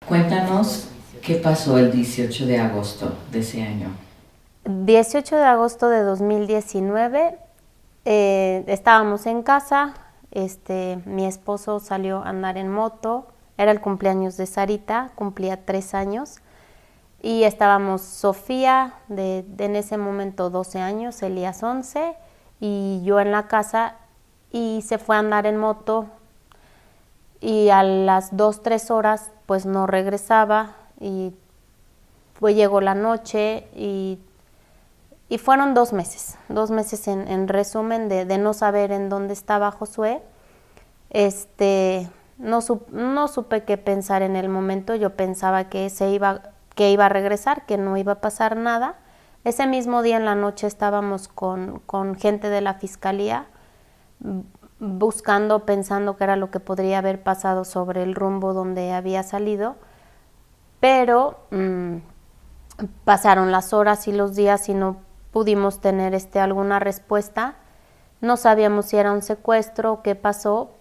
Cuéntanos qué pasó el 18 de agosto de ese año. 18 de agosto de 2019, estábamos en casa, mi esposo salió a andar en moto, era el cumpleaños de Sarita, cumplía 3 años, y estábamos Sofía, en ese momento 12 años, Elías 11, y yo en la casa, y se fue a andar en moto, y a las 2, 3 horas pues no regresaba, y pues llegó la noche, y fueron 2 meses en resumen de no saber en dónde estaba Josué. No supe qué pensar en el momento. Yo pensaba que iba a regresar, que no iba a pasar nada. Ese mismo día en la noche estábamos con gente de la fiscalía buscando, pensando qué era lo que podría haber pasado sobre el rumbo donde había salido, pero pasaron las horas y los días y no pudimos tener alguna respuesta. No sabíamos si era un secuestro o qué pasó,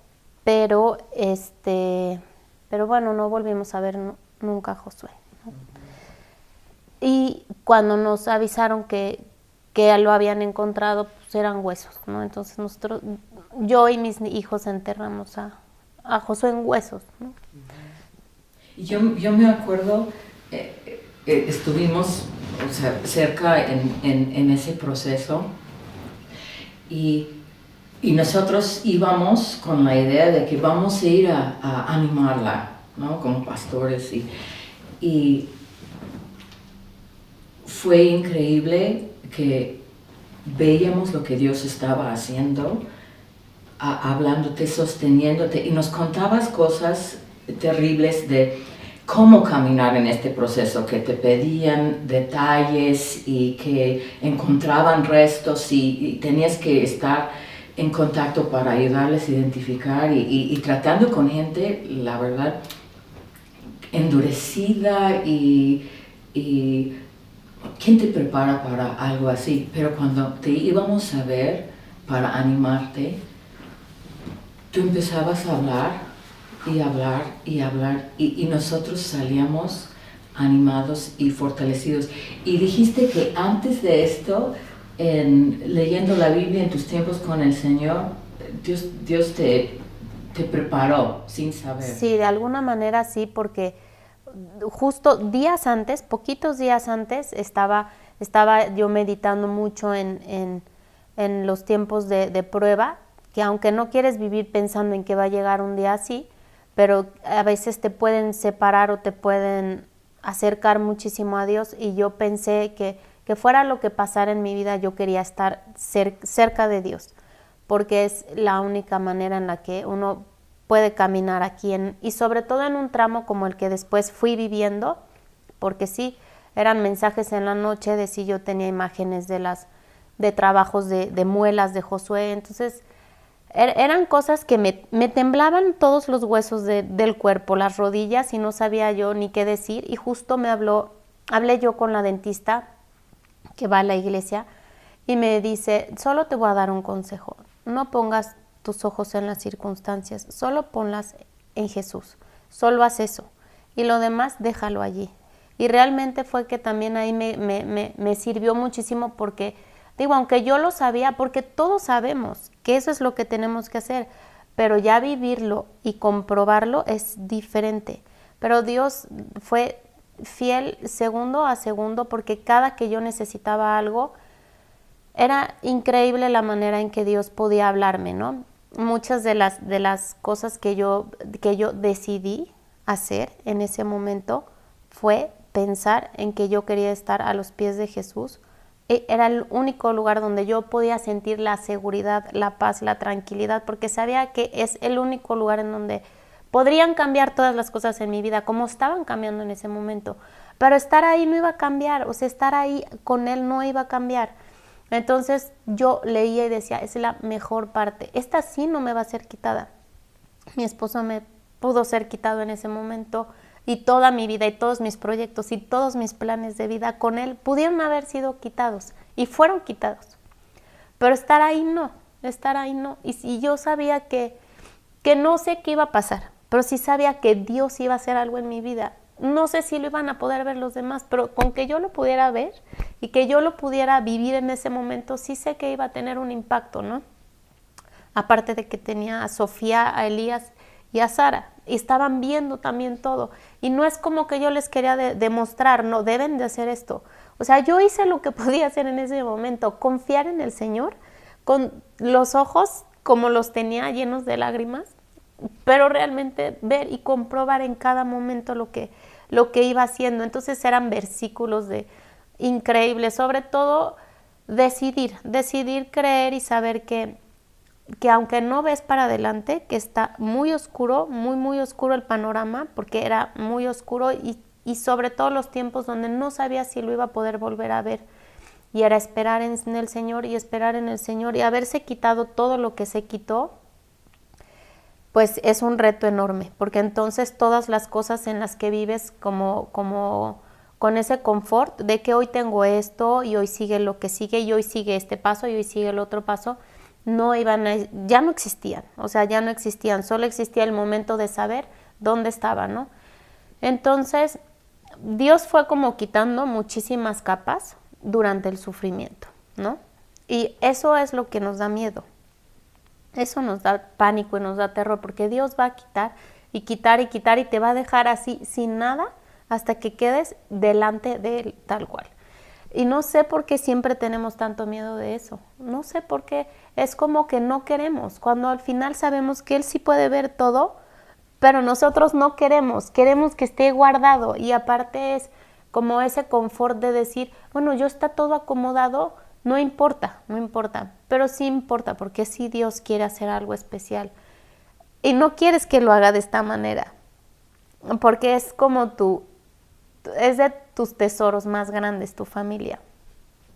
pero pero bueno, no volvimos a ver nunca a Josué, ¿no? Y cuando nos avisaron que lo habían encontrado, pues eran huesos, ¿no? Entonces yo y mis hijos enterramos a Josué en huesos, ¿no? Y yo me acuerdo, estuvimos, o sea, cerca en ese proceso y, y nosotros íbamos con la idea de que vamos a ir a animarla, ¿no? Como pastores y fue increíble que veíamos lo que Dios estaba haciendo, hablándote, sosteniéndote, y nos contabas cosas terribles de cómo caminar en este proceso, que te pedían detalles y que encontraban restos y tenías que estar en contacto para ayudarles a identificar y tratando con gente, la verdad, endurecida y ¿quién te prepara para algo así? Pero cuando te íbamos a ver para animarte, tú empezabas a hablar y hablar y hablar y nosotros salíamos animados y fortalecidos. Y dijiste que antes de esto, leyendo la Biblia en tus tiempos con el Señor, Dios te preparó sin saber. Sí, de alguna manera sí, porque justo días antes, poquitos días antes, estaba yo meditando mucho en los tiempos de prueba, que aunque no quieres vivir pensando en que va a llegar un día así, pero a veces te pueden separar o te pueden acercar muchísimo a Dios, y yo pensé que fuera lo que pasara en mi vida, yo quería estar cerca de Dios, porque es la única manera en la que uno puede caminar aquí, y sobre todo en un tramo como el que después fui viviendo, porque sí, eran mensajes en la noche de si yo tenía imágenes de trabajos de muelas de Josué. Entonces eran cosas que me temblaban todos los huesos del cuerpo, las rodillas, y no sabía yo ni qué decir, y justo hablé yo con la dentista que va a la iglesia, y me dice: solo te voy a dar un consejo, no pongas tus ojos en las circunstancias, solo ponlas en Jesús, solo haz eso, y lo demás déjalo allí. Y realmente fue que también ahí me sirvió muchísimo, porque digo, aunque yo lo sabía, porque todos sabemos que eso es lo que tenemos que hacer, pero ya vivirlo y comprobarlo es diferente. Pero Dios fue fiel segundo a segundo, porque cada que yo necesitaba algo, era increíble la manera en que Dios podía hablarme, ¿no? Muchas de las cosas que yo decidí hacer en ese momento fue pensar en que yo quería estar a los pies de Jesús. Era el único lugar donde yo podía sentir la seguridad, la paz, la tranquilidad, porque sabía que es el único lugar en donde podrían cambiar todas las cosas en mi vida, como estaban cambiando en ese momento. Pero estar ahí no iba a cambiar, o sea, estar ahí con Él no iba a cambiar. Entonces yo leía y decía: es la mejor parte, esta sí no me va a ser quitada. Mi esposo me pudo ser quitado en ese momento, y toda mi vida y todos mis proyectos y todos mis planes de vida con él pudieron haber sido quitados, y fueron quitados. Pero estar ahí no. Y yo sabía que no sé qué iba a pasar, pero sí sabía que Dios iba a hacer algo en mi vida, no sé si lo iban a poder ver los demás, pero con que yo lo pudiera ver y que yo lo pudiera vivir en ese momento, sí sé que iba a tener un impacto, ¿no? Aparte de que tenía a Sofía, a Elías y a Sara, y estaban viendo también todo. Y no es como que yo les quería demostrar, no, deben de hacer esto. O sea, yo hice lo que podía hacer en ese momento, confiar en el Señor, con los ojos como los tenía llenos de lágrimas, pero realmente ver y comprobar en cada momento lo que iba haciendo. Entonces eran versículos increíbles, sobre todo decidir creer y saber que aunque no ves para adelante, que está muy oscuro, muy oscuro el panorama, porque era muy oscuro y sobre todo los tiempos donde no sabía si lo iba a poder volver a ver. Y era esperar en el Señor y esperar en el Señor y haberse quitado todo lo que se quitó, pues es un reto enorme, porque entonces todas las cosas en las que vives como con ese confort de que hoy tengo esto y hoy sigue lo que sigue y hoy sigue este paso y hoy sigue el otro paso, ya no existían, o sea, ya no existían, solo existía el momento de saber dónde estaba, ¿no? Entonces, Dios fue como quitando muchísimas capas durante el sufrimiento, ¿no? Y eso es lo que nos da miedo, eso nos da pánico y nos da terror, porque Dios va a quitar y quitar y quitar y te va a dejar así sin nada hasta que quedes delante de Él tal cual. Y no sé por qué siempre tenemos tanto miedo de eso. No sé por qué. Es como que no queremos. Cuando al final sabemos que Él sí puede ver todo, pero nosotros no queremos. Queremos que esté guardado. Y aparte es como ese confort de decir, bueno, yo está todo acomodado, no importa. Pero sí importa porque sí Dios quiere hacer algo especial. Y no quieres que lo haga de esta manera. Porque es como es de tus tesoros más grandes, tu familia,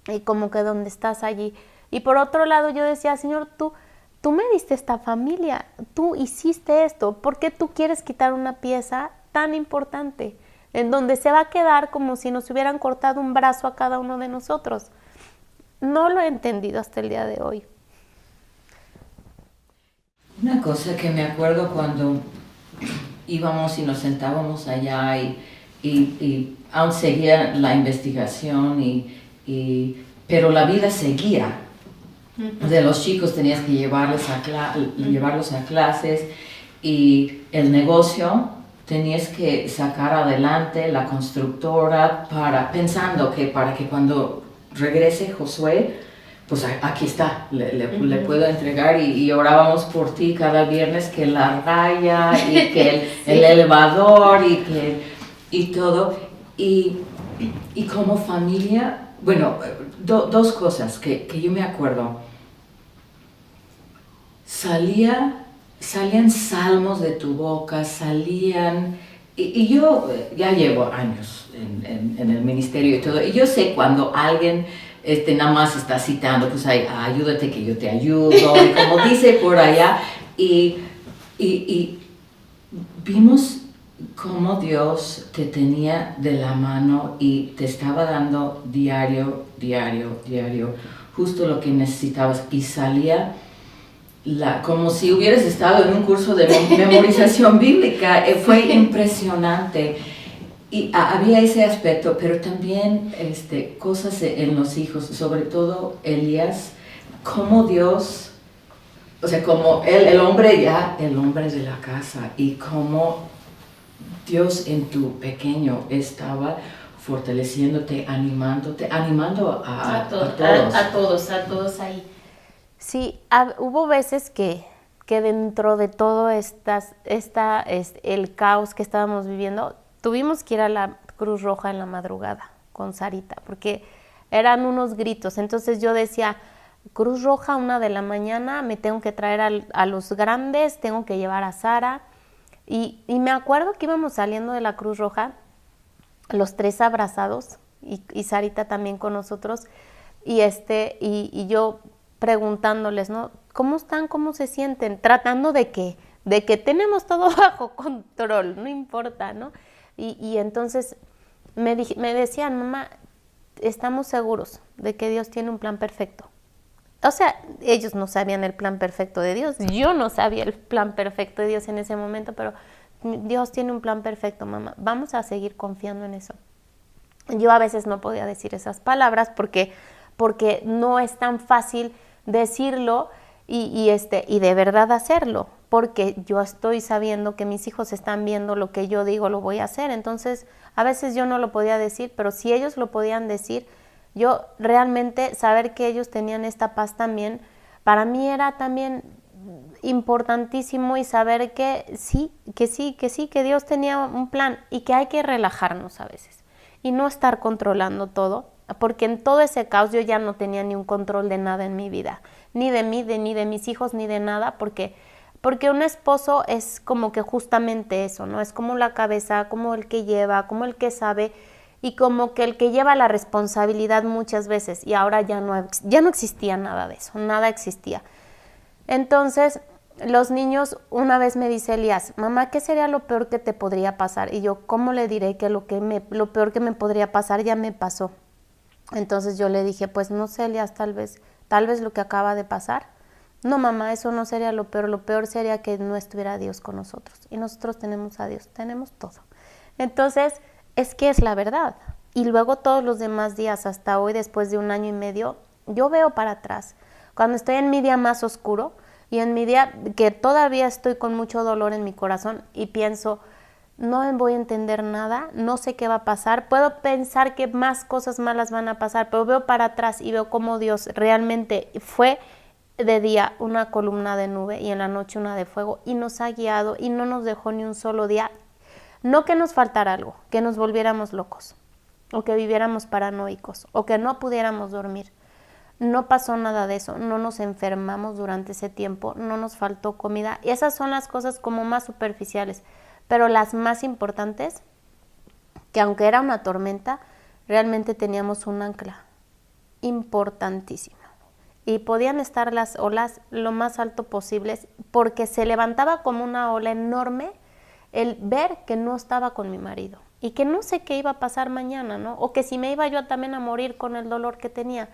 y como que donde estás allí. Y por otro lado yo decía, Señor, tú me diste esta familia, tú hiciste esto, ¿por qué tú quieres quitar una pieza tan importante en donde se va a quedar como si nos hubieran cortado un brazo a cada uno de nosotros? No lo he entendido hasta el día de hoy. Una cosa que me acuerdo cuando íbamos y nos sentábamos allá y aún seguía la investigación, pero la vida seguía. De los chicos tenías que llevarlos a clases y el negocio tenías que sacar adelante la constructora pensando que para que cuando regrese Josué, pues aquí está, le puedo entregar y orábamos por ti cada viernes que la raya y que el elevador y todo. Y como familia, bueno, dos cosas que yo me acuerdo. Salían salmos de tu boca, y yo ya llevo años en el ministerio y todo, y yo sé cuando alguien nada más está citando, pues ayúdate que yo te ayudo, y como dice por allá, y vimos cómo Dios te tenía de la mano y te estaba dando diario, justo lo que necesitabas, y salía como si hubieras estado en un curso de memorización bíblica. Fue impresionante. Y había ese aspecto, pero también cosas en los hijos, sobre todo Elías, como Dios, o sea, como el hombre de la casa, y como Dios en tu pequeño estaba fortaleciéndote, animando a todos ahí. Sí, hubo veces que dentro de todo el caos que estábamos viviendo, tuvimos que ir a la Cruz Roja en la madrugada con Sarita, porque eran unos gritos. Entonces yo decía, Cruz Roja, 1 de la mañana, me tengo que traer a los grandes, tengo que llevar a Sara. Y me acuerdo que íbamos saliendo de la Cruz Roja, los 3 abrazados, y Sarita también con nosotros, y yo preguntándoles, ¿no? ¿Cómo están? ¿Cómo se sienten? Tratando de que tenemos todo bajo control, no importa, ¿no? Y entonces me decían, mamá, estamos seguros de que Dios tiene un plan perfecto. O sea, ellos no sabían el plan perfecto de Dios, yo no sabía el plan perfecto de Dios en ese momento, pero Dios tiene un plan perfecto, mamá, vamos a seguir confiando en eso. Yo a veces no podía decir esas palabras porque no es tan fácil decirlo y de verdad hacerlo, porque yo estoy sabiendo que mis hijos están viendo lo que yo digo, lo voy a hacer. Entonces, a veces yo no lo podía decir, pero si ellos lo podían decir, yo realmente saber que ellos tenían esta paz también, para mí era también importantísimo, y saber que Dios tenía un plan y que hay que relajarnos a veces y no estar controlando todo, porque en todo ese caos yo ya no tenía ni un control de nada en mi vida, ni de mí, ni de mis hijos, ni de nada, porque un esposo es como que justamente eso, ¿no? Es como la cabeza, como el que lleva, como el que sabe, y como que el que lleva la responsabilidad muchas veces, y ahora ya no existía nada de eso, nada existía. Entonces, los niños, una vez me dice Elías, mamá, ¿qué sería lo peor que te podría pasar? Y yo, ¿cómo le diré que lo peor que me podría pasar ya me pasó? Entonces yo le dije, pues no sé, Elías, tal vez lo que acaba de pasar. No, mamá, eso no sería lo peor sería que no estuviera Dios con nosotros. Y nosotros tenemos a Dios, tenemos todo. Entonces, es que es la verdad. Y luego todos los demás días, hasta hoy, después de 1 año y medio, yo veo para atrás. Cuando estoy en mi día más oscuro y en mi día que todavía estoy con mucho dolor en mi corazón y pienso, no voy a entender nada, no sé qué va a pasar, puedo pensar que más cosas malas van a pasar, pero veo para atrás y veo cómo Dios realmente fue de día una columna de nube y en la noche una de fuego, y nos ha guiado y no nos dejó ni un solo día. No que nos faltara algo, que nos volviéramos locos, o que viviéramos paranoicos, o que no pudiéramos dormir. No pasó nada de eso, no nos enfermamos durante ese tiempo, no nos faltó comida. Y esas son las cosas como más superficiales, pero las más importantes, que aunque era una tormenta, realmente teníamos un ancla importantísimo. Y podían estar las olas lo más alto posibles, porque se levantaba como una ola enorme el ver que no estaba con mi marido y que no sé qué iba a pasar mañana, ¿no? O que si me iba yo también a morir con el dolor que tenía.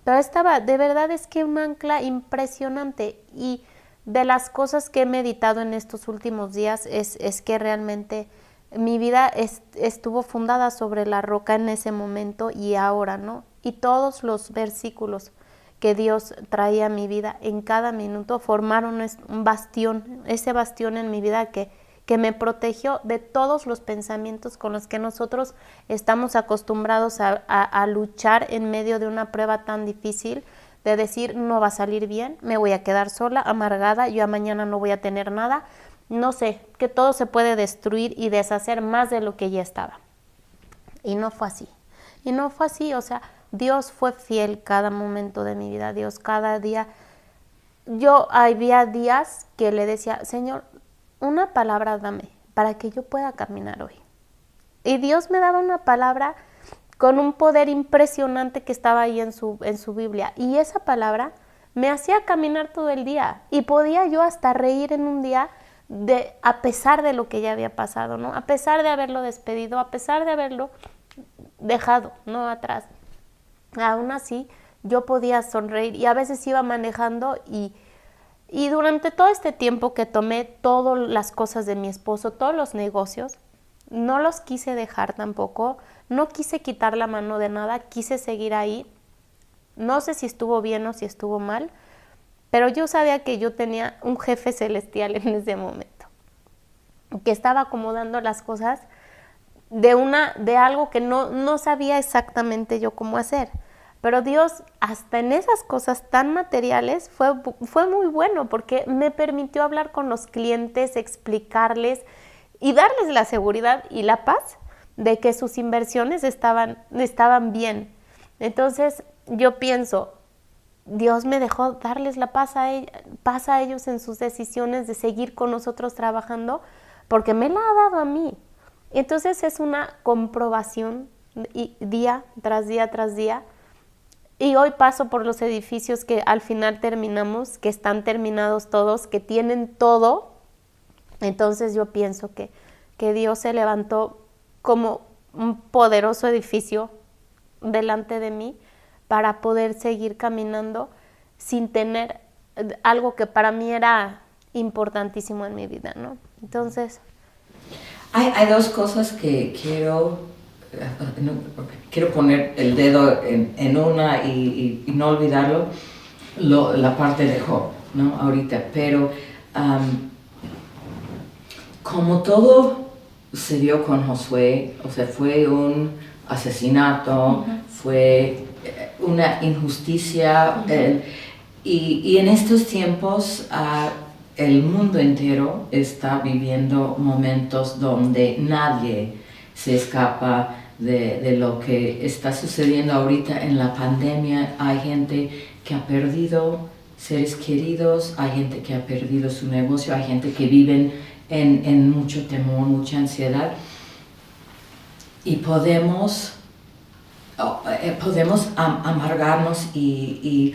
Pero estaba, de verdad es que un ancla impresionante. Y de las cosas que he meditado en estos últimos días es que realmente mi vida estuvo fundada sobre la roca en ese momento y ahora, ¿no? Y todos los versículos que Dios traía a mi vida en cada minuto formaron un bastión, ese bastión en mi vida que me protegió de todos los pensamientos con los que nosotros estamos acostumbrados a luchar en medio de una prueba tan difícil, de decir no va a salir bien, me voy a quedar sola, amargada, yo mañana no voy a tener nada, no sé, que todo se puede destruir y deshacer más de lo que ya estaba. Y no fue así, o sea, Dios fue fiel cada momento de mi vida, Dios cada día. Yo había días que le decía, Señor, una palabra dame para que yo pueda caminar hoy. Y Dios me daba una palabra con un poder impresionante que estaba ahí en su Biblia. Y esa palabra me hacía caminar todo el día. Y podía yo hasta reír en un día a pesar de lo que ya había pasado, ¿no? A pesar de haberlo despedido, a pesar de haberlo dejado, ¿no? Atrás. Aún así, yo podía sonreír y a veces iba manejando y durante todo este tiempo que tomé todas las cosas de mi esposo, todos los negocios, no los quise dejar tampoco, no quise quitar la mano de nada, quise seguir ahí. No sé si estuvo bien o si estuvo mal, pero yo sabía que yo tenía un jefe celestial en ese momento, que estaba acomodando las cosas de algo que no sabía exactamente yo cómo hacer. Pero Dios, hasta en esas cosas tan materiales, fue muy bueno, porque me permitió hablar con los clientes, explicarles y darles la seguridad y la paz de que sus inversiones estaban bien. Entonces yo pienso, Dios me dejó darles la paz a ellos en sus decisiones de seguir con nosotros trabajando, porque me la ha dado a mí. Entonces es una comprobación día tras día tras día. Y hoy paso por los edificios que al final terminamos, que están terminados todos, que tienen todo. Entonces yo pienso que Dios se levantó como un poderoso edificio delante de mí para poder seguir caminando sin tener algo que para mí era importantísimo en mi vida, ¿no? Entonces, Hay dos cosas que quiero poner el dedo en una y no olvidarlo, la parte de Job, ¿no? Ahorita, pero como todo se dio con Josué, o sea, fue un asesinato, fue una injusticia, y en estos tiempos el mundo entero está viviendo momentos donde nadie se escapa de lo que está sucediendo ahorita en la pandemia. Hay gente que ha perdido seres queridos, hay gente que ha perdido su negocio, hay gente que vive en mucho temor, mucha ansiedad, y podemos amargarnos y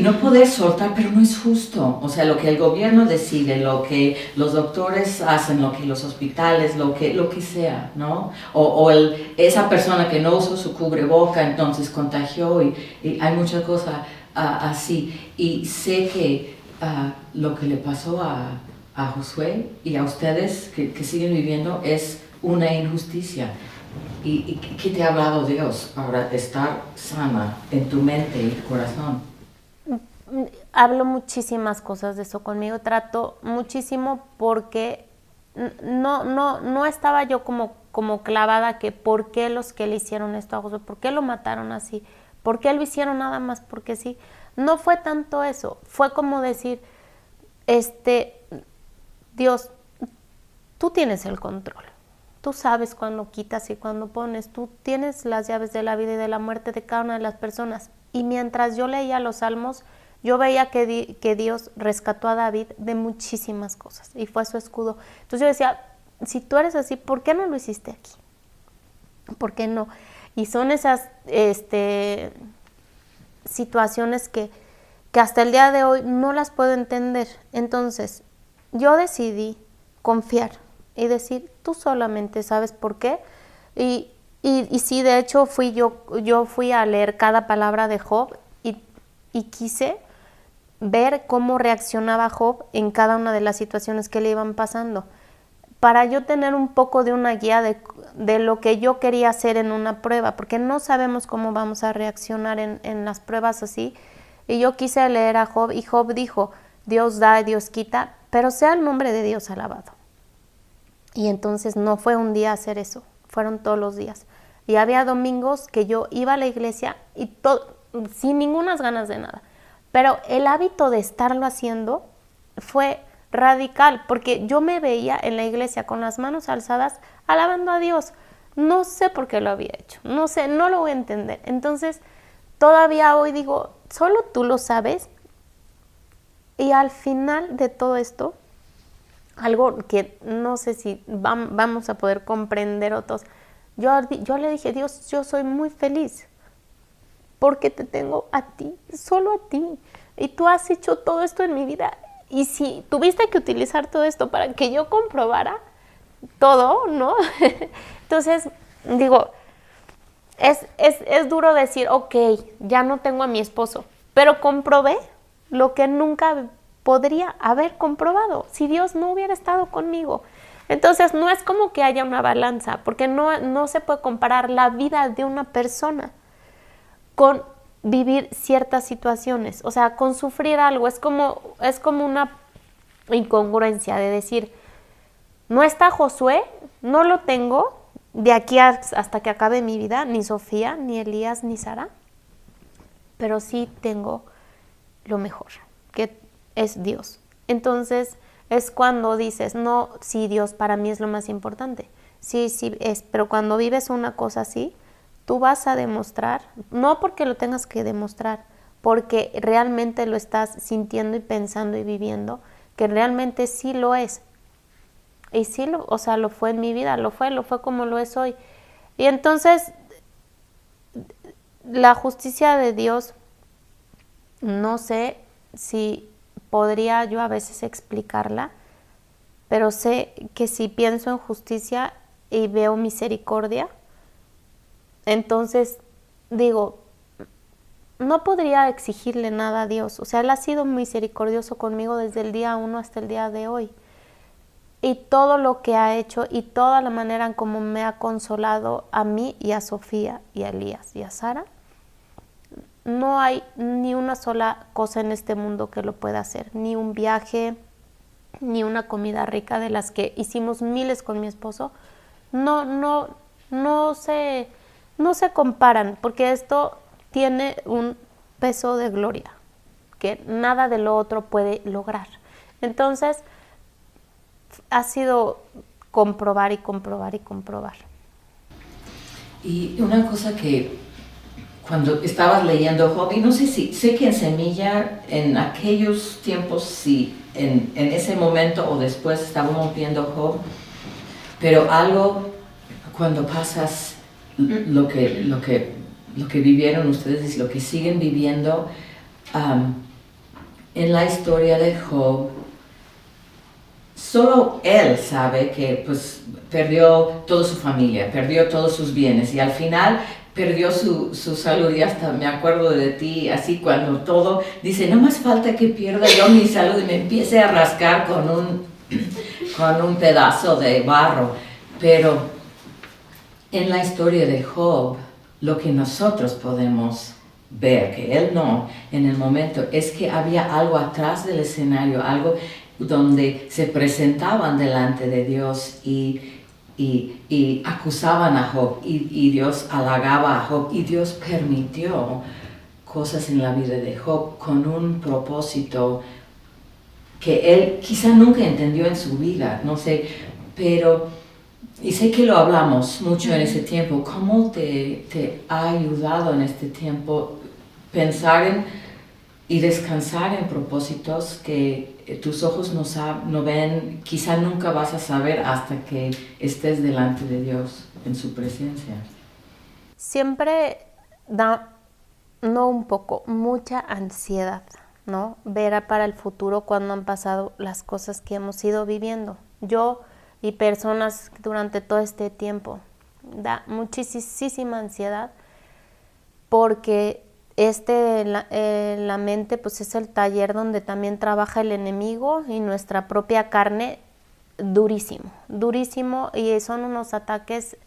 no poder soltar, pero no es justo. O sea, lo que el gobierno decide, lo que los doctores hacen, lo que los hospitales, lo que sea, ¿no? Esa persona que no usó su cubreboca, entonces contagió, y hay muchas cosas así. Y sé que lo que le pasó a Josué y a ustedes que siguen viviendo es una injusticia. ¿Y qué te ha hablado Dios para estar sana en tu mente y tu corazón? Hablo muchísimas cosas de eso conmigo, trato muchísimo porque no estaba yo como clavada que por qué los que le hicieron esto a Josué, por qué lo mataron así, por qué lo hicieron nada más porque sí. No fue tanto eso, fue como decir, Dios, tú tienes el control. Tú sabes cuándo quitas y cuándo pones. Tú tienes las llaves de la vida y de la muerte de cada una de las personas. Y mientras yo leía los salmos, yo veía que Dios rescató a David de muchísimas cosas y fue su escudo. Entonces yo decía, si tú eres así, ¿por qué no lo hiciste aquí? ¿Por qué no? Y son esas situaciones que hasta el día de hoy no las puedo entender. Entonces, yo decidí confiar y decir, tú solamente sabes por qué. Y sí, de hecho, yo fui a leer cada palabra de Job y quise ver cómo reaccionaba Job en cada una de las situaciones que le iban pasando, para yo tener un poco de una guía de lo que yo quería hacer en una prueba, porque no sabemos cómo vamos a reaccionar en las pruebas así. Y yo quise leer a Job, y Job dijo, Dios da y Dios quita, pero sea el nombre de Dios alabado. Y entonces no fue un día hacer eso, fueron todos los días. Y había domingos que yo iba a la iglesia y sin ninguna ganas de nada. Pero el hábito de estarlo haciendo fue radical, porque yo me veía en la iglesia con las manos alzadas alabando a Dios. No sé por qué lo había hecho, no sé, no lo voy a entender. Entonces, todavía hoy digo, solo tú lo sabes. Y al final de todo esto, algo que no sé si vamos a poder comprender otros, yo le dije, Dios, yo soy muy feliz porque te tengo a ti, solo a ti, y tú has hecho todo esto en mi vida, y si tuviste que utilizar todo esto para que yo comprobara todo, ¿no? Entonces, digo, es duro decir, ok, ya no tengo a mi esposo, pero comprobé lo que nunca podría haber comprobado si Dios no hubiera estado conmigo. Entonces no es como que haya una balanza, porque no se puede comparar la vida de una persona con vivir ciertas situaciones, o sea, con sufrir algo. Es como una incongruencia de decir, no está Josué, no lo tengo de aquí hasta que acabe mi vida, ni Sofía, ni Elías, ni Sara, pero sí tengo lo mejor, que es Dios. Entonces es cuando dices, no, sí, Dios para mí es lo más importante. Sí, pero cuando vives una cosa así, tú vas a demostrar, no porque lo tengas que demostrar, porque realmente lo estás sintiendo y pensando y viviendo, que realmente sí lo es. Y sí, lo fue en mi vida, lo fue como lo es hoy. Y entonces, la justicia de Dios, no sé si podría yo a veces explicarla, pero sé que si pienso en justicia y veo misericordia, entonces digo, no podría exigirle nada a Dios. O sea, Él ha sido misericordioso conmigo desde el día 1 hasta el día de hoy. y todo lo que ha hecho y toda la manera en cómo me ha consolado a mí y a Sofía y a Elías y a Sara, no hay ni una sola cosa en este mundo que lo pueda hacer, ni un viaje, ni una comida rica de las que hicimos miles con mi esposo, no se comparan, porque esto tiene un peso de gloria que nada de lo otro puede lograr. Entonces, ha sido comprobar y comprobar y comprobar. Y una cosa que cuando estabas leyendo Job, y no sé si, sé que en Semilla, en aquellos tiempos, sí, en ese momento o después estábamos viendo Job, pero algo cuando pasas lo que vivieron ustedes y lo que siguen viviendo, en la historia de Job, solo él sabe que pues perdió toda su familia, perdió todos sus bienes y al final perdió su salud. Y hasta me acuerdo de ti, así cuando todo, dice, no más falta que pierda yo mi salud y me empiece a rascar con un pedazo de barro. Pero en la historia de Job, lo que nosotros podemos ver, que él no, en el momento, es que había algo atrás del escenario, algo donde se presentaban delante de Dios y acusaban a Job y Dios halagaba a Job y Dios permitió cosas en la vida de Job con un propósito que él quizá nunca entendió en su vida, no sé, pero, y sé que lo hablamos mucho en ese tiempo, ¿cómo te ha ayudado en este tiempo pensar y descansar en propósitos que tus ojos no ven, quizá nunca vas a saber hasta que estés delante de Dios en su presencia? Siempre da, no un poco, mucha ansiedad, ¿no? Ver para el futuro cuando han pasado las cosas que hemos ido viviendo. Yo y personas durante todo este tiempo, da muchísima ansiedad porque la mente pues es el taller donde también trabaja el enemigo y nuestra propia carne durísimo, y son unos ataques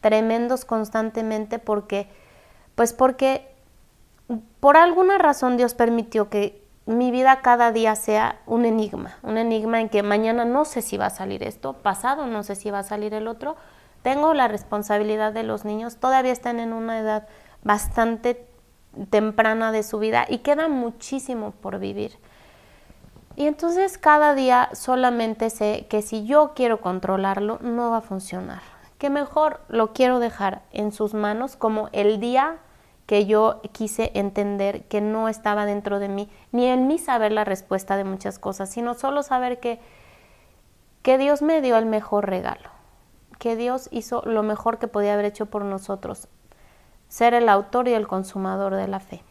tremendos constantemente porque por alguna razón Dios permitió que mi vida cada día sea un enigma en que mañana no sé si va a salir esto, pasado no sé si va a salir el otro, tengo la responsabilidad de los niños, todavía están en una edad bastante temprana de su vida y queda muchísimo por vivir. Y entonces cada día solamente sé que si yo quiero controlarlo no va a funcionar, que mejor lo quiero dejar en sus manos, como el día que yo quise entender que no estaba dentro de mí, ni en mí saber la respuesta de muchas cosas, sino solo saber que Dios me dio el mejor regalo, que Dios hizo lo mejor que podía haber hecho por nosotros, ser el autor y el consumador de la fe.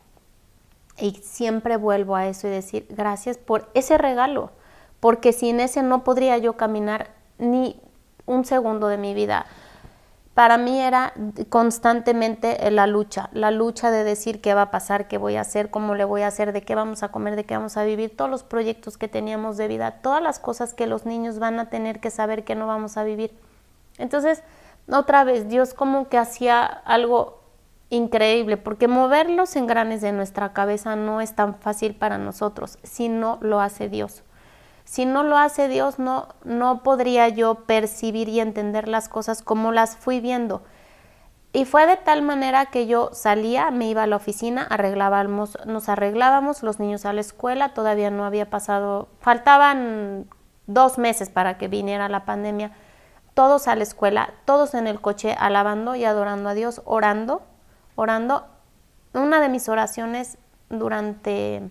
Y siempre vuelvo a eso y decir gracias por ese regalo, porque sin ese no podría yo caminar ni un segundo de mi vida. Para mí era constantemente la lucha de decir qué va a pasar, qué voy a hacer, cómo le voy a hacer, de qué vamos a comer, de qué vamos a vivir, todos los proyectos que teníamos de vida, todas las cosas que los niños van a tener que saber que no vamos a vivir. Entonces, otra vez, Dios como que hacía algo increíble, porque mover los engranes de nuestra cabeza no es tan fácil para nosotros, si no lo hace Dios. Si no lo hace Dios, no podría yo percibir y entender las cosas como las fui viendo. Y fue de tal manera que yo salía, me iba a la oficina, nos arreglábamos, los niños a la escuela, todavía no había pasado, faltaban 2 meses para que viniera la pandemia, todos a la escuela, todos en el coche alabando y adorando a Dios, orando. Una de mis oraciones durante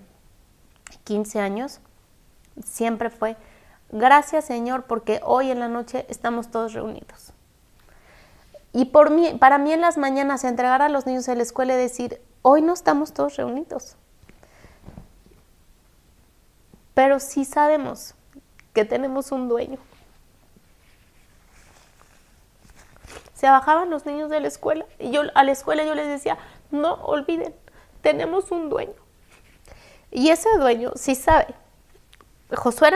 15 años siempre fue, gracias Señor, porque hoy en la noche estamos todos reunidos. Y para mí en las mañanas entregar a los niños en la escuela y decir, hoy no estamos todos reunidos. Pero sí sabemos que tenemos un dueño. Se bajaban los niños de la escuela y a la escuela yo les decía, no olviden, tenemos un dueño. Y ese dueño sí sabe. Josué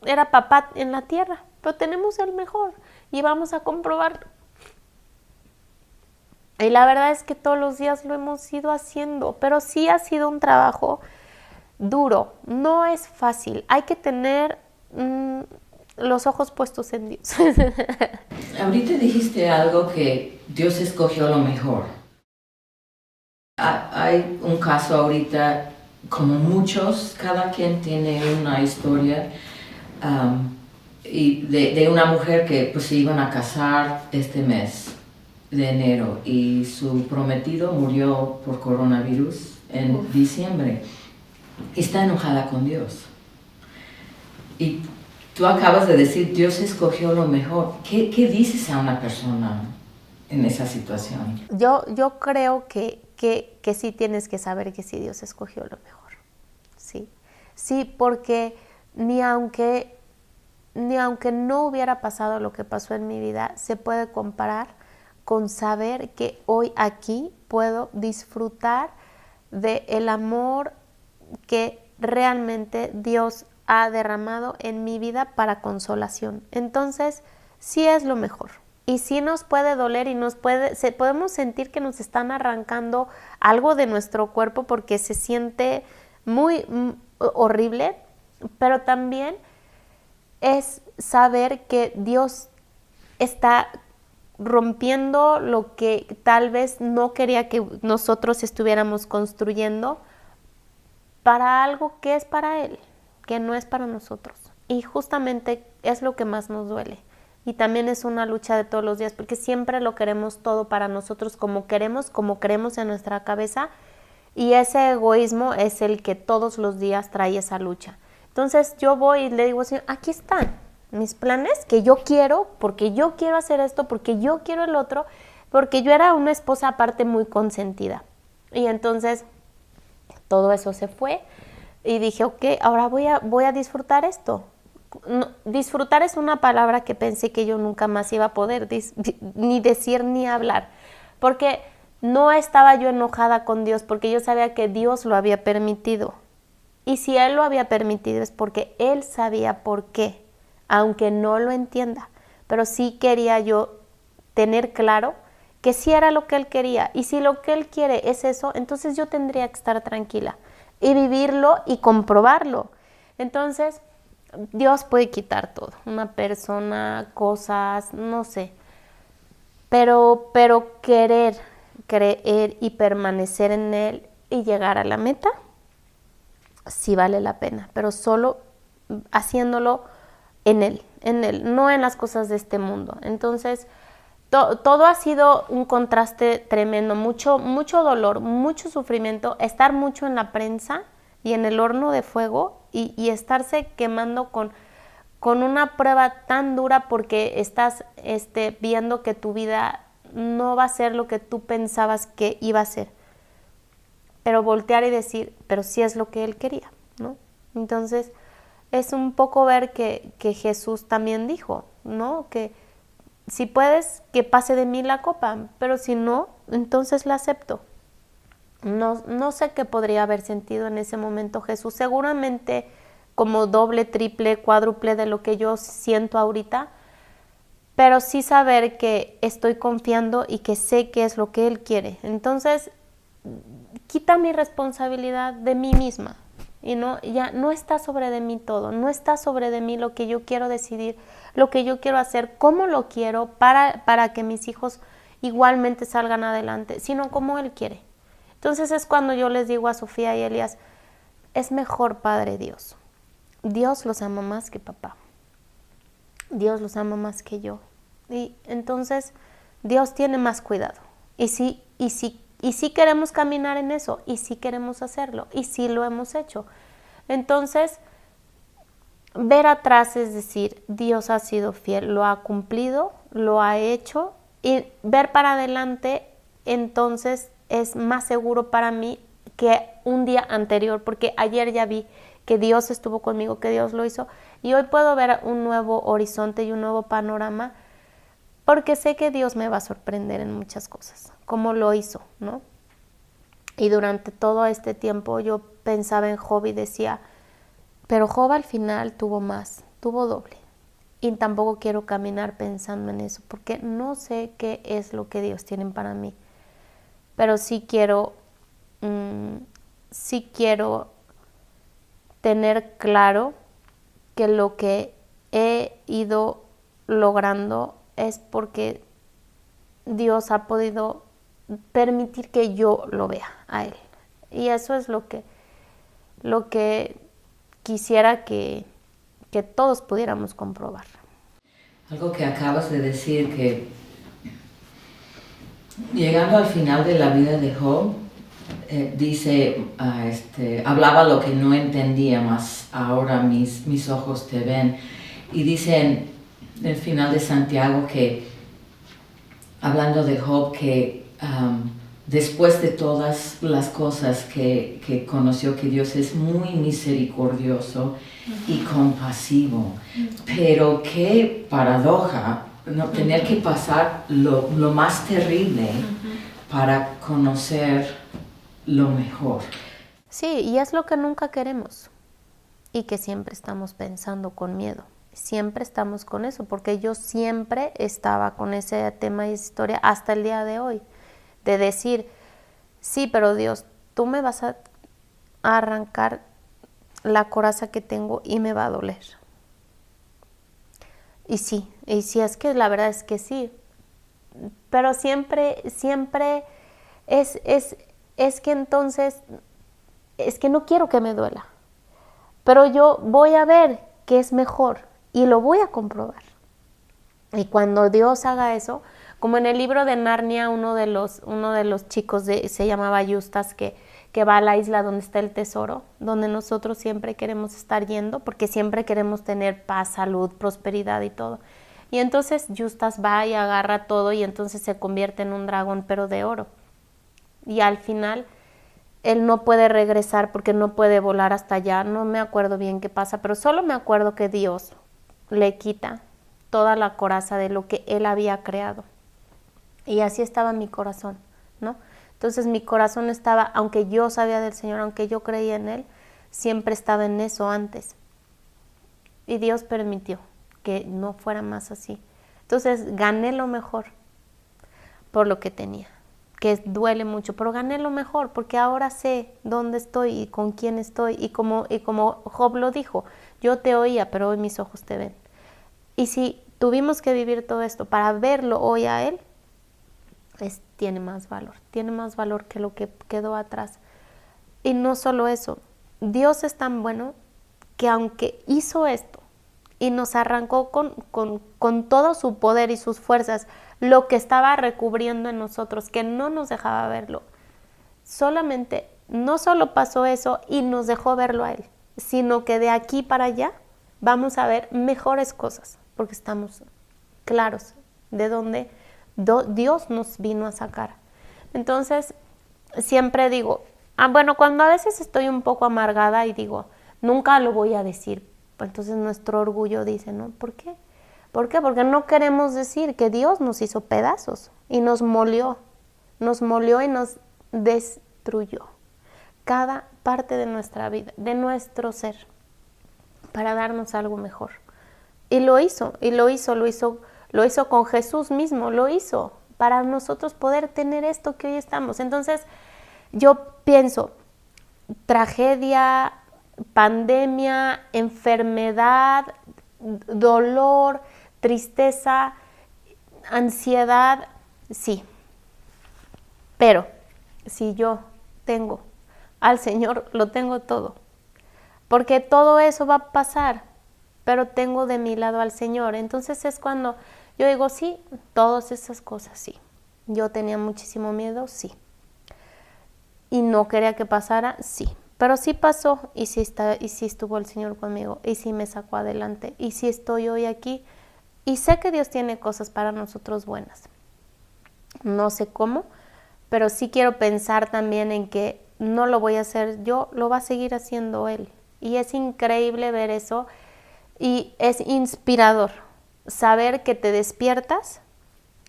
era papá en la tierra, pero tenemos el mejor y vamos a comprobarlo. Y la verdad es que todos los días lo hemos ido haciendo, pero sí ha sido un trabajo duro, no es fácil, hay que tener los ojos puestos en Dios. Ahorita dijiste algo que Dios escogió lo mejor. Hay un caso ahorita, como muchos, cada quien tiene una historia y de una mujer que pues se iban a casar este mes de enero y su prometido murió por coronavirus en diciembre. Está enojada con Dios. Y tú acabas de decir, Dios escogió lo mejor. ¿Qué dices a una persona en esa situación? Yo creo que sí tienes que saber que sí Dios escogió lo mejor. Sí, porque ni aunque no hubiera pasado lo que pasó en mi vida, se puede comparar con saber que hoy aquí puedo disfrutar del amor que realmente Dios ha derramado en mi vida para consolación. Entonces, sí es lo mejor. Y sí nos puede doler y podemos sentir que nos están arrancando algo de nuestro cuerpo porque se siente muy horrible, pero también es saber que Dios está rompiendo lo que tal vez no quería que nosotros estuviéramos construyendo para algo que es para Él, que no es para nosotros. Y justamente es lo que más nos duele. Y también es una lucha de todos los días, porque siempre lo queremos todo para nosotros como creemos en nuestra cabeza, y ese egoísmo es el que todos los días trae esa lucha. Entonces yo voy y le digo, Señor, aquí están mis planes que yo quiero, porque yo quiero hacer esto, porque yo quiero el otro, porque yo era una esposa aparte muy consentida. Y entonces todo eso se fue y dije, ok, ahora voy a disfrutar esto. No, disfrutar es una palabra que pensé que yo nunca más iba a poder ni decir ni hablar, porque no estaba yo enojada con Dios, porque yo sabía que Dios lo había permitido. Y si Él lo había permitido es porque Él sabía por qué, aunque no lo entienda. Pero sí quería yo tener claro que sí era lo que Él quería. Y si lo que Él quiere es eso, entonces yo tendría que estar tranquila y vivirlo y comprobarlo. Entonces, Dios puede quitar todo, una persona, cosas, no sé. Pero querer, creer y permanecer en Él y llegar a la meta, sí vale la pena, pero solo haciéndolo en Él, no en las cosas de este mundo. Entonces, todo ha sido un contraste tremendo, mucho dolor, mucho sufrimiento, estar mucho en la prensa y en el horno de fuego y estarse quemando con una prueba tan dura porque estás viendo que tu vida no va a ser lo que tú pensabas que iba a ser. Pero voltear y decir, pero sí es lo que Él quería, ¿no? Entonces, es un poco ver que Jesús también dijo, ¿no? Que si puedes, que pase de mí la copa, pero si no, entonces la acepto. No sé qué podría haber sentido en ese momento Jesús, seguramente como doble, triple, cuádruple de lo que yo siento ahorita, pero sí saber que estoy confiando y que sé que es lo que Él quiere. Entonces, quita mi responsabilidad de mí misma y ya no está sobre de mí todo, no está sobre de mí lo que yo quiero decidir, lo que yo quiero hacer, cómo lo quiero para que mis hijos igualmente salgan adelante, sino como Él quiere. Entonces es cuando yo les digo a Sofía y Elías, es mejor, Padre Dios. Dios los ama más que papá. Dios los ama más que yo. Y entonces Dios tiene más cuidado. Y sí queremos caminar en eso, y sí queremos hacerlo, y sí lo hemos hecho. Entonces, ver atrás es decir, Dios ha sido fiel, lo ha cumplido, lo ha hecho, y ver para adelante, entonces es más seguro para mí que un día anterior, porque ayer ya vi que Dios estuvo conmigo, que Dios lo hizo, y hoy puedo ver un nuevo horizonte y un nuevo panorama, porque sé que Dios me va a sorprender en muchas cosas, como lo hizo, ¿no? Y durante todo este tiempo yo pensaba en Job y decía, pero Job al final tuvo más, tuvo doble. y tampoco quiero caminar pensando en eso, porque no sé qué es lo que Dios tiene para mí. Pero sí quiero tener claro que lo que he ido logrando es porque Dios ha podido permitir que yo lo vea a Él. Y eso es lo que quisiera que todos pudiéramos comprobar. Algo que acabas de decir, que llegando al final de la vida de Job, dice, hablaba lo que no entendía, mas ahora mis ojos te ven. Y dice en el final de Santiago que, hablando de Job, que después de todas las cosas que conoció, que Dios es muy misericordioso y compasivo, pero qué paradoja, ¿no? Tener que pasar lo más terrible para conocer lo mejor. Sí, y es lo que nunca queremos y que siempre estamos pensando con miedo. Siempre estamos con eso, porque yo siempre estaba con ese tema de historia hasta el día de hoy, de decir, sí, pero Dios, tú me vas a arrancar la coraza que tengo y me va a doler. Y sí, es que la verdad es que sí, pero siempre es que entonces, es que no quiero que me duela, pero yo voy a ver qué es mejor y lo voy a comprobar. Y cuando Dios haga eso, como en el libro de Narnia, uno de los chicos se llamaba Justas, que va a la isla donde está el tesoro, donde nosotros siempre queremos estar yendo, porque siempre queremos tener paz, salud, prosperidad y todo. Y entonces Justas va y agarra todo y entonces se convierte en un dragón, pero de oro. Y al final él no puede regresar porque no puede volar hasta allá. No me acuerdo bien qué pasa, pero solo me acuerdo que Dios le quita toda la coraza de lo que él había creado. Y así estaba mi corazón, ¿no? Entonces mi corazón estaba, aunque yo sabía del Señor, aunque yo creía en Él, siempre estaba en eso antes. Y Dios permitió que no fuera más así. Entonces gané lo mejor por lo que tenía, que duele mucho, pero gané lo mejor porque ahora sé dónde estoy y con quién estoy. Y como Job lo dijo, yo te oía, pero hoy mis ojos te ven. Y si tuvimos que vivir todo esto para verlo hoy a Él, tiene más valor que lo que quedó atrás. Y no solo eso, Dios es tan bueno que aunque hizo esto y nos arrancó con todo su poder y sus fuerzas, lo que estaba recubriendo en nosotros, que no nos dejaba verlo, no solo pasó eso y nos dejó verlo a Él, sino que de aquí para allá vamos a ver mejores cosas, porque estamos claros de dónde Dios nos vino a sacar. Entonces, siempre digo, bueno, cuando a veces estoy un poco amargada y digo, nunca lo voy a decir, entonces nuestro orgullo dice, ¿no? ¿Por qué? ¿Por qué? Porque no queremos decir que Dios nos hizo pedazos y nos molió y nos destruyó cada parte de nuestra vida, de nuestro ser, para darnos algo mejor. Y lo hizo con Jesús mismo, lo hizo para nosotros poder tener esto que hoy estamos. Entonces, yo pienso, tragedia, pandemia, enfermedad, dolor, tristeza, ansiedad, sí. Pero si yo tengo al Señor, lo tengo todo. Porque todo eso va a pasar, pero tengo de mi lado al Señor. Entonces es cuando yo digo, sí, todas esas cosas, sí. Yo tenía muchísimo miedo, sí. Y no quería que pasara, sí. Pero sí pasó y sí estuvo el Señor conmigo y sí me sacó adelante y sí estoy hoy aquí y sé que Dios tiene cosas para nosotros buenas. No sé cómo, pero sí quiero pensar también en que no lo voy a hacer yo, lo va a seguir haciendo Él. Y es increíble ver eso y es inspirador saber que te despiertas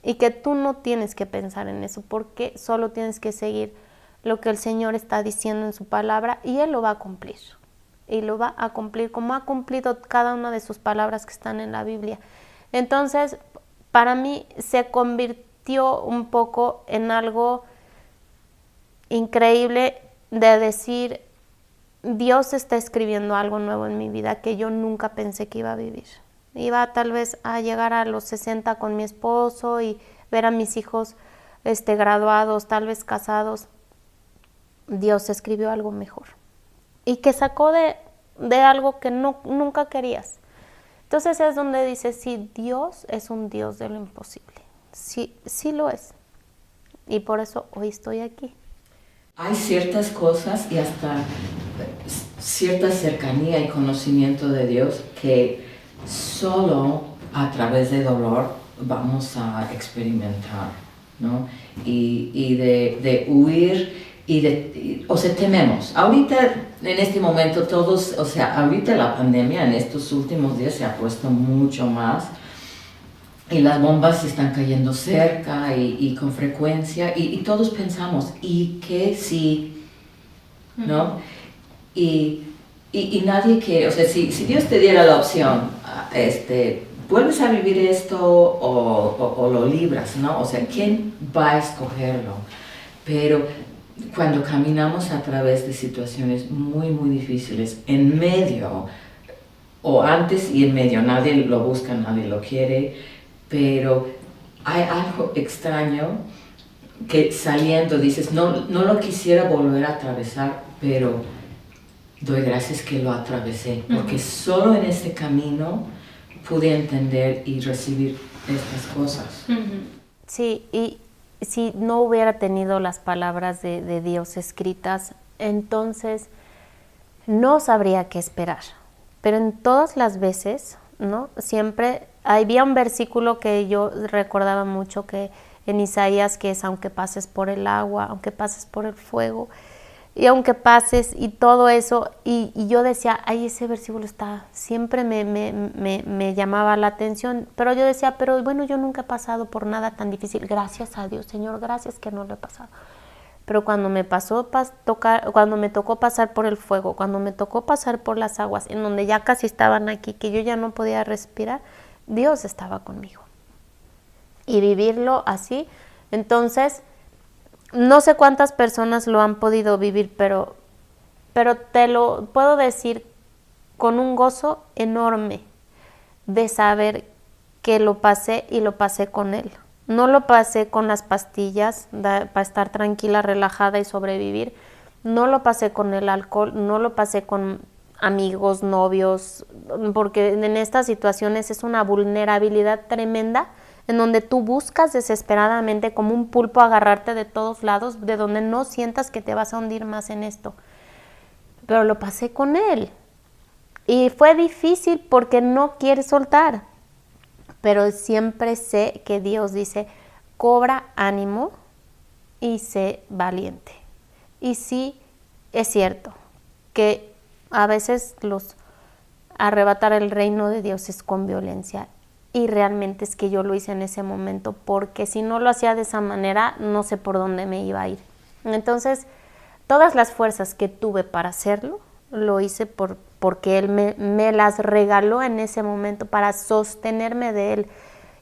y que tú no tienes que pensar en eso porque solo tienes que seguir lo que el Señor está diciendo en su palabra y Él lo va a cumplir. y lo va a cumplir, como ha cumplido cada una de sus palabras que están en la Biblia. Entonces, para mí se convirtió un poco en algo increíble de decir, Dios está escribiendo algo nuevo en mi vida que yo nunca pensé que iba a vivir. Iba tal vez a llegar a los 60 con mi esposo y ver a mis hijos graduados, tal vez casados. Dios escribió algo mejor y que sacó de algo que nunca querías. Entonces es donde dice, sí, Dios es un Dios de lo imposible. Sí, sí lo es. Y por eso hoy estoy aquí. Hay ciertas cosas y hasta cierta cercanía y conocimiento de Dios que solo a través de dolor vamos a experimentar, ¿no? Y de huir o sea, tememos. Ahorita, en este momento, todos, o sea, ahorita la pandemia en estos últimos días se ha puesto mucho más y las bombas están cayendo cerca y con frecuencia y todos pensamos, ¿y qué si, no? Y nadie quiere, o sea, si Dios te diera la opción, ¿vuelves a vivir esto o lo libras, no? O sea, ¿quién va a escogerlo? Pero cuando caminamos a través de situaciones muy, muy difíciles, en medio, o antes y en medio, nadie lo busca, nadie lo quiere, pero hay algo extraño que saliendo dices, no lo quisiera volver a atravesar, pero doy gracias que lo atravesé, porque solo en este camino pude entender y recibir estas cosas. Sí, y si no hubiera tenido las palabras de Dios escritas, entonces no sabría qué esperar. Pero en todas las veces, ¿no? Siempre había un versículo que yo recordaba mucho que en Isaías, que es aunque pases por el agua, aunque pases por el fuego, y aunque pases y todo eso, y yo decía, ay, ese versículo está, siempre me llamaba la atención, pero yo decía, pero bueno, yo nunca he pasado por nada tan difícil, gracias a Dios, Señor, gracias que no lo he pasado. Pero cuando me tocó pasar por el fuego, cuando me tocó pasar por las aguas, en donde ya casi estaban aquí, que yo ya no podía respirar, Dios estaba conmigo. Y vivirlo así, entonces, no sé cuántas personas lo han podido vivir, pero te lo puedo decir con un gozo enorme de saber que lo pasé y lo pasé con Él. No lo pasé con las pastillas para estar tranquila, relajada y sobrevivir. No lo pasé con el alcohol, no lo pasé con amigos, novios, porque en estas situaciones es una vulnerabilidad tremenda en donde tú buscas desesperadamente como un pulpo agarrarte de todos lados, de donde no sientas que te vas a hundir más en esto. Pero lo pasé con Él. Y fue difícil porque no quiere soltar. Pero siempre sé que Dios dice, cobra ánimo y sé valiente. Y sí, es cierto que a veces arrebatar el reino de Dios es con violencia. Y realmente es que yo lo hice en ese momento, porque si no lo hacía de esa manera, no sé por dónde me iba a ir. Entonces, todas las fuerzas que tuve para hacerlo, lo hice porque Él me las regaló en ese momento para sostenerme de Él.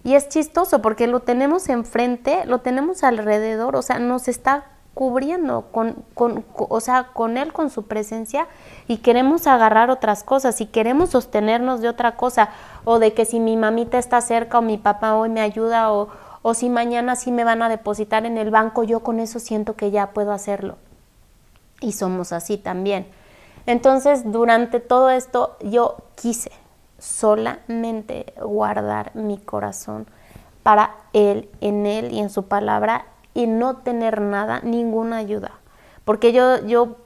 Y es chistoso porque lo tenemos enfrente, lo tenemos alrededor, o sea, nos está cubriendo con Él, con su presencia, y queremos agarrar otras cosas y queremos sostenernos de otra cosa, o de que si mi mamita está cerca o mi papá hoy me ayuda o si mañana sí me van a depositar en el banco, yo con eso siento que ya puedo hacerlo. Y somos así también. Entonces, durante todo esto, yo quise solamente guardar mi corazón para Él, en Él y en su palabra, y no tener nada, ninguna ayuda. Porque yo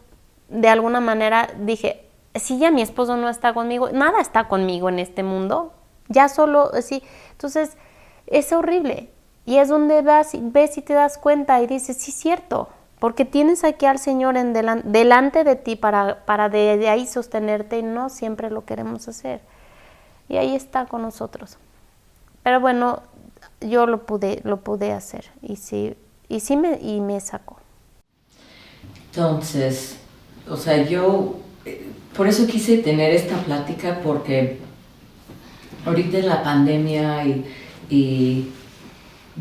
de alguna manera dije, si ya mi esposo no está conmigo, nada está conmigo en este mundo, ya solo, sí. Entonces, es horrible. Y es donde ves y te das cuenta y dices, sí, es cierto. Porque tienes aquí al Señor delante de ti para de ahí sostenerte, y no siempre lo queremos hacer. Y ahí está con nosotros. Pero bueno, yo lo pude hacer y me sacó. Entonces, o sea, yo por eso quise tener esta plática, porque ahorita en la pandemia y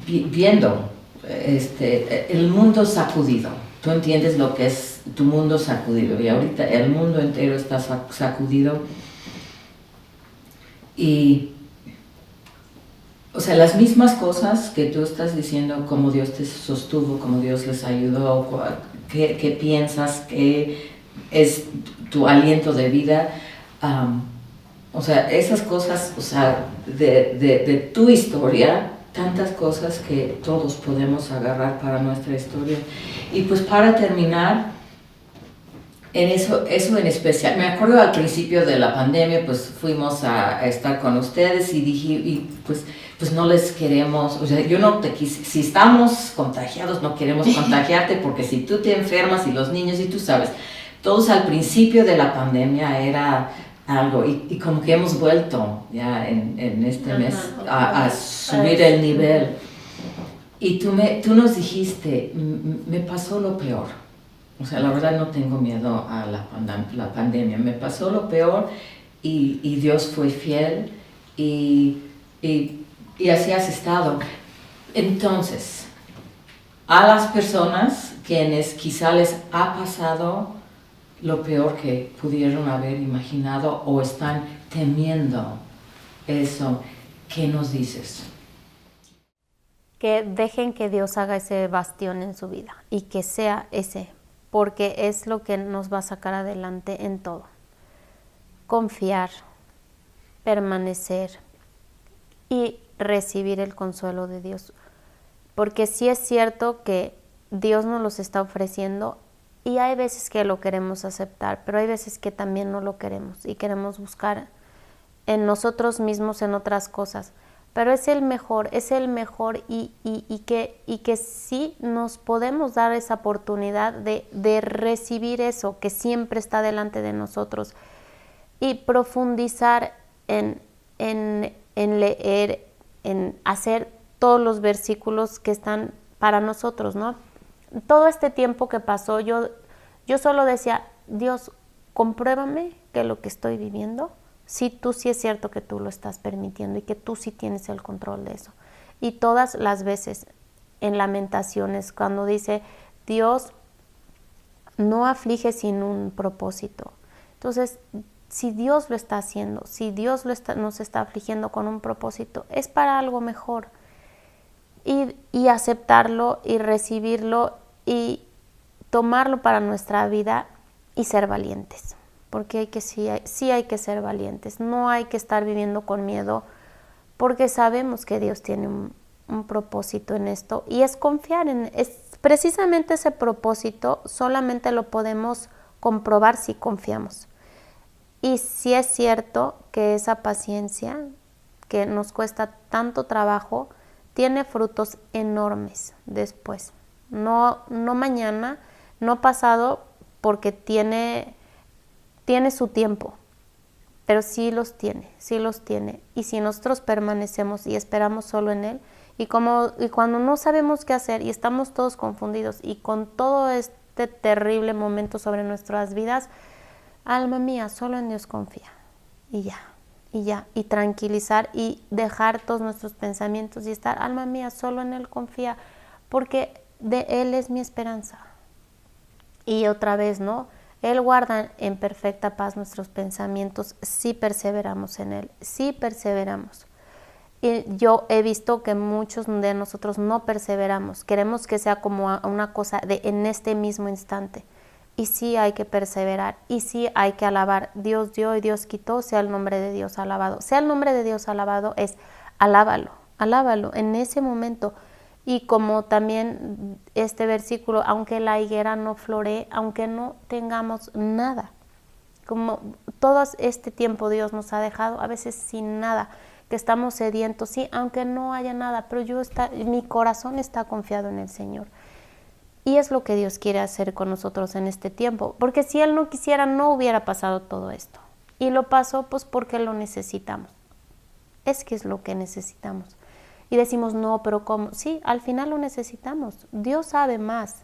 viendo el mundo sacudido, tú entiendes lo que es tu mundo sacudido, y ahorita el mundo entero está sacudido, y o sea, las mismas cosas que tú estás diciendo, cómo Dios te sostuvo, cómo Dios les ayudó, qué piensas, qué es tu aliento de vida, o sea, esas cosas, o sea, de tu historia, tantas cosas que todos podemos agarrar para nuestra historia. Y pues para terminar, en eso en especial, me acuerdo al principio de la pandemia, pues fuimos a estar con ustedes y dije, y pues no les queremos, o sea, yo no te quise, si estamos contagiados no queremos contagiarte, porque si tú te enfermas y los niños, y tú sabes, todos al principio de la pandemia era algo, y como que hemos vuelto ya en este mes a subir el nivel. Y tú nos dijiste, me pasó lo peor. O sea, la verdad no tengo miedo a la pandemia. Me pasó lo peor y Dios fue fiel y así has estado. Entonces, a las personas quienes quizá les ha pasado lo peor que pudieron haber imaginado o están temiendo eso, ¿qué nos dices? Que dejen que Dios haga ese bastión en su vida y que sea ese, porque es lo que nos va a sacar adelante en todo. Confiar, permanecer y recibir el consuelo de Dios. Porque sí es cierto que Dios nos los está ofreciendo y hay veces que lo queremos aceptar, pero hay veces que también no lo queremos y queremos buscar en nosotros mismos, en otras cosas. Pero es el mejor y que sí nos podemos dar esa oportunidad de recibir eso que siempre está delante de nosotros y profundizar en leer, en hacer todos los versículos que están para nosotros, ¿no? Todo este tiempo que pasó, yo solo decía, Dios, compruébame que lo que estoy viviendo, sí, tú sí es cierto que tú lo estás permitiendo y que tú sí tienes el control de eso. Y todas las veces en Lamentaciones, cuando dice, Dios no aflige sin un propósito. Entonces, si Dios lo está haciendo, si Dios nos está afligiendo con un propósito, es para algo mejor. Y aceptarlo y recibirlo y tomarlo para nuestra vida y ser valientes. Porque sí hay que ser valientes, no hay que estar viviendo con miedo, porque sabemos que Dios tiene un propósito en esto y es confiar precisamente ese propósito solamente lo podemos comprobar si confiamos. Y sí es cierto que esa paciencia que nos cuesta tanto trabajo tiene frutos enormes después, no mañana, no pasado, porque tiene su tiempo, pero sí los tiene. Y si nosotros permanecemos y esperamos solo en Él, y cuando no sabemos qué hacer y estamos todos confundidos y con todo este terrible momento sobre nuestras vidas, alma mía, solo en Dios confía. Y tranquilizar y dejar todos nuestros pensamientos y estar, alma mía, solo en Él confía, porque de Él es mi esperanza. Y otra vez, ¿no? Él guarda en perfecta paz nuestros pensamientos si perseveramos en Él, si perseveramos. Y yo he visto que muchos de nosotros no perseveramos, queremos que sea como una cosa de en este mismo instante. Y sí hay que perseverar, y sí hay que alabar. Dios dio y Dios quitó, sea el nombre de Dios alabado. Sea el nombre de Dios alabado es alábalo en ese momento. Y como también este versículo, aunque la higuera no floree, aunque no tengamos nada, como todo este tiempo Dios nos ha dejado a veces sin nada, que estamos sedientos, sí, aunque no haya nada, pero mi corazón está confiado en el Señor. Y es lo que Dios quiere hacer con nosotros en este tiempo, porque si Él no quisiera, no hubiera pasado todo esto. Y lo pasó pues porque lo necesitamos. Es que es lo que necesitamos. Y decimos, no, pero ¿cómo? Sí, al final lo necesitamos. Dios sabe más.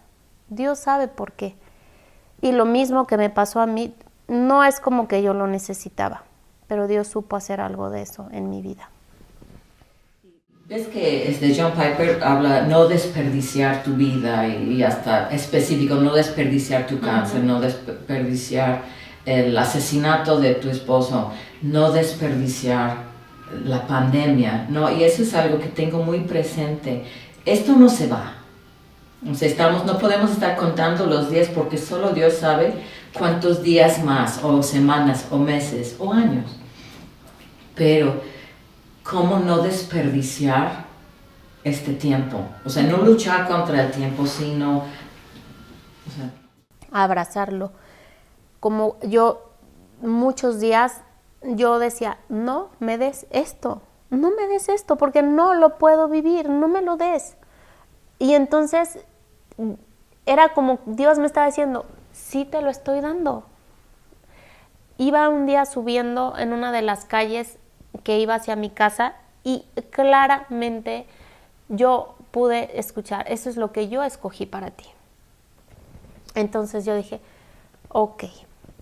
Dios sabe por qué. Y lo mismo que me pasó a mí, no es como que yo lo necesitaba, pero Dios supo hacer algo de eso en mi vida. Ves que John Piper habla no desperdiciar tu vida y hasta específico, no desperdiciar tu cáncer, no desperdiciar el asesinato de tu esposo, no desperdiciar la pandemia, ¿no? Y eso es algo que tengo muy presente. Esto no se va. O sea, no podemos estar contando los días porque solo Dios sabe cuántos días más, o semanas, o meses, o años. Pero ¿cómo no desperdiciar este tiempo? O sea, no luchar contra el tiempo, sino... O sea, abrazarlo. Como yo, muchos días, yo decía, no me des esto, no me des esto, porque no lo puedo vivir, no me lo des. Y entonces era como Dios me estaba diciendo, sí te lo estoy dando. Iba un día subiendo en una de las calles que iba hacia mi casa y claramente yo pude escuchar, eso es lo que yo escogí para ti. Entonces yo dije, ok,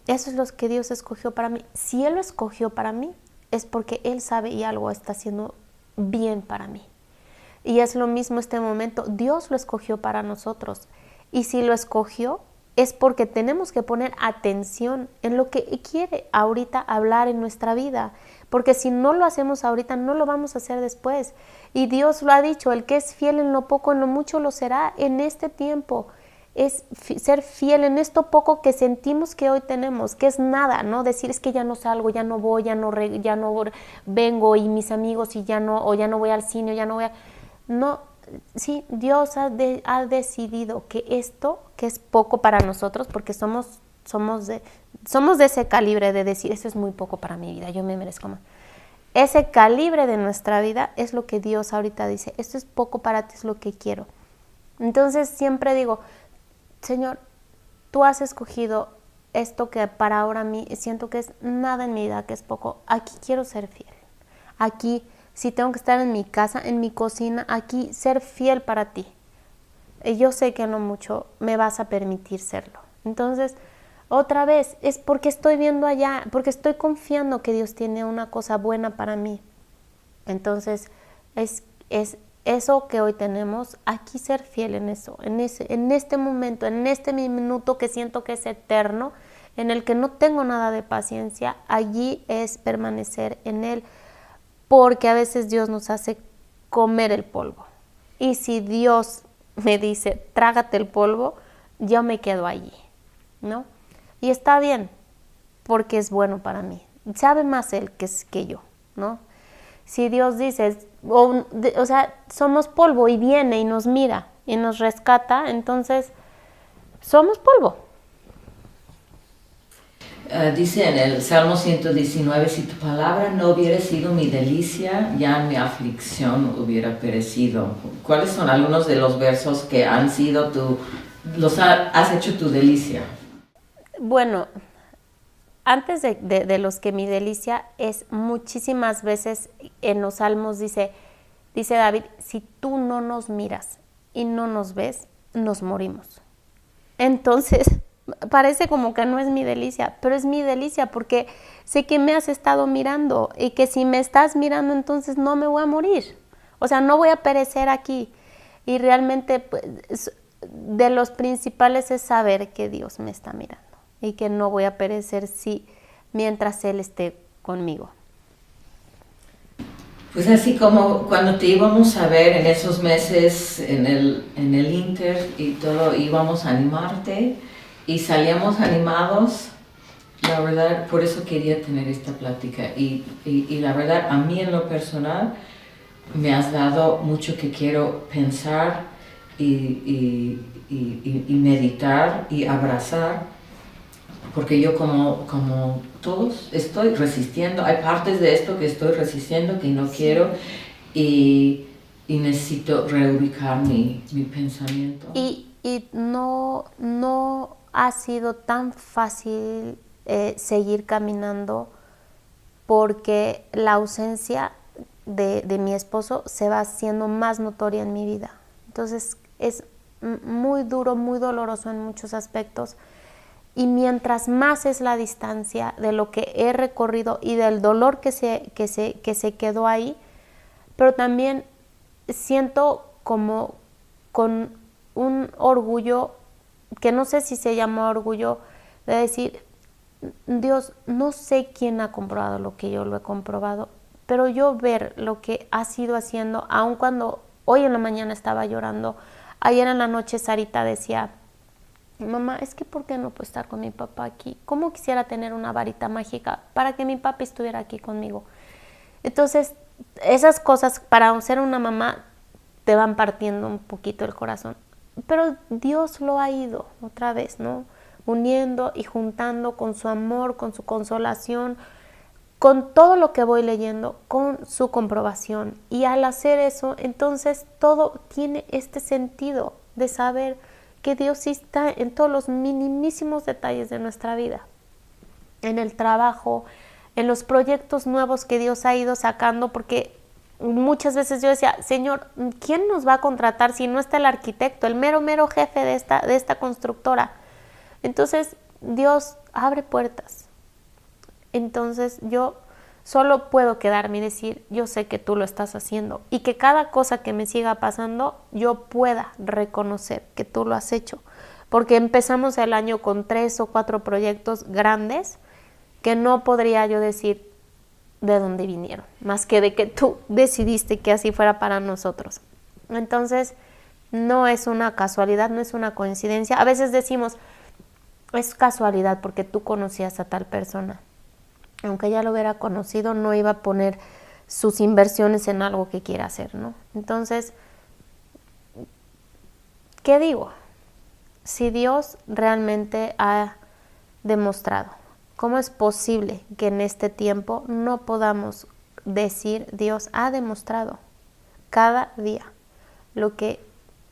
eso es lo que Dios escogió para mí. Si Él lo escogió para mí, es porque Él sabe y algo está haciendo bien para mí. Y es lo mismo este momento, Dios lo escogió para nosotros. Y si lo escogió, es porque tenemos que poner atención en lo que quiere ahorita hablar en nuestra vida. Porque si no lo hacemos ahorita, no lo vamos a hacer después. Y Dios lo ha dicho, el que es fiel en lo poco, en lo mucho lo será en este tiempo. Es ser fiel en esto poco que sentimos que hoy tenemos, que es nada, ¿no? Decir es que ya no salgo, ya no voy, ya no vengo y mis amigos y ya no voy al cine, ya no voy a... No, sí, Dios ha decidido que esto, que es poco para nosotros, porque somos de ese calibre de decir, eso es muy poco para mi vida, yo me merezco más. Ese calibre de nuestra vida es lo que Dios ahorita dice, esto es poco para ti, es lo que quiero. Entonces siempre digo, Señor, tú has escogido esto que para ahora a mí siento que es nada en mi vida, que es poco. Aquí quiero ser fiel. Aquí, si tengo que estar en mi casa, en mi cocina, aquí ser fiel para ti. Y yo sé que no mucho me vas a permitir serlo. Entonces, otra vez, es porque estoy viendo allá, porque estoy confiando que Dios tiene una cosa buena para mí. Entonces, es eso que hoy tenemos, aquí ser fiel en eso, en este momento, en este minuto que siento que es eterno, en el que no tengo nada de paciencia, allí es permanecer en Él, porque a veces Dios nos hace comer el polvo. Y si Dios me dice, trágate el polvo, yo me quedo allí, ¿no? Y está bien, porque es bueno para mí. Sabe más Él que yo, ¿no? Si Dios dice, o sea, somos polvo y viene y nos mira y nos rescata, entonces somos polvo. Dice en el Salmo 119, si tu palabra no hubiera sido mi delicia, ya mi aflicción hubiera perecido. ¿Cuáles son algunos de los versos que han sido has hecho tu delicia? Bueno, antes de los que mi delicia es muchísimas veces en los salmos dice David, si tú no nos miras y no nos ves, nos morimos. Entonces, parece como que no es mi delicia, pero es mi delicia porque sé que me has estado mirando y que si me estás mirando, entonces no me voy a morir. O sea, no voy a perecer aquí. Y realmente, pues, de los principales es saber que Dios me está mirando y que no voy a perecer mientras Él esté conmigo. Pues así como cuando te íbamos a ver en esos meses en el Inter y todo, íbamos a animarte y salíamos animados, la verdad, por eso quería tener esta plática y la verdad, a mí en lo personal me has dado mucho que quiero pensar y meditar y abrazar. Porque yo como todos estoy resistiendo, hay partes de esto que estoy resistiendo, que no quiero y necesito reubicar mi pensamiento. Y no ha sido tan fácil seguir caminando porque la ausencia de mi esposo se va haciendo más notoria en mi vida. Entonces es muy duro, muy doloroso en muchos aspectos. Y mientras más es la distancia de lo que he recorrido y del dolor que se quedó ahí, pero también siento como con un orgullo, que no sé si se llama orgullo, de decir, Dios, no sé quién ha comprobado lo que yo lo he comprobado, pero yo ver lo que has ido haciendo, aun cuando hoy en la mañana estaba llorando, ayer en la noche Sarita decía, mamá, es que ¿por qué no puedo estar con mi papá aquí? ¿Cómo quisiera tener una varita mágica para que mi papi estuviera aquí conmigo? Entonces, esas cosas para ser una mamá te van partiendo un poquito el corazón. Pero Dios lo ha ido otra vez, ¿no? Uniendo y juntando con su amor, con su consolación, con todo lo que voy leyendo, con su comprobación. Y al hacer eso, entonces todo tiene este sentido de saber que Dios sí está en todos los minimísimos detalles de nuestra vida, en el trabajo, en los proyectos nuevos que Dios ha ido sacando, porque muchas veces yo decía, Señor, ¿quién nos va a contratar si no está el arquitecto, el mero jefe de esta constructora? Entonces Dios abre puertas. Entonces yo solo puedo quedarme y decir, yo sé que tú lo estás haciendo, y que cada cosa que me siga pasando yo pueda reconocer que tú lo has hecho, porque empezamos el año con 3 o 4 proyectos grandes que no podría yo decir de dónde vinieron, más que de que tú decidiste que así fuera para nosotros. Entonces no es una casualidad, no es una coincidencia. A veces decimos, es casualidad porque tú conocías a tal persona. Aunque ya lo hubiera conocido, no iba a poner sus inversiones en algo que quiera hacer, ¿no? Entonces, ¿qué digo? Si Dios realmente ha demostrado, ¿cómo es posible que en este tiempo no podamos decir, Dios ha demostrado cada día lo que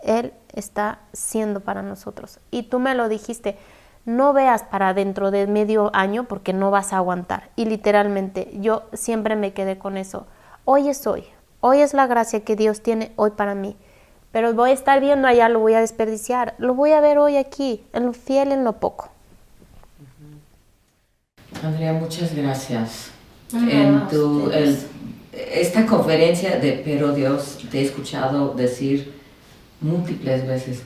Él está siendo para nosotros? Y tú me lo dijiste, no veas para dentro de medio año porque no vas a aguantar. Y literalmente yo siempre me quedé con eso. Hoy es la gracia que Dios tiene hoy para mí. Pero voy a estar viendo allá, lo voy a desperdiciar. Lo voy a ver hoy aquí, en lo fiel, en lo poco. Andrea, muchas gracias. Esta conferencia de Pero Dios, te he escuchado decir múltiples veces,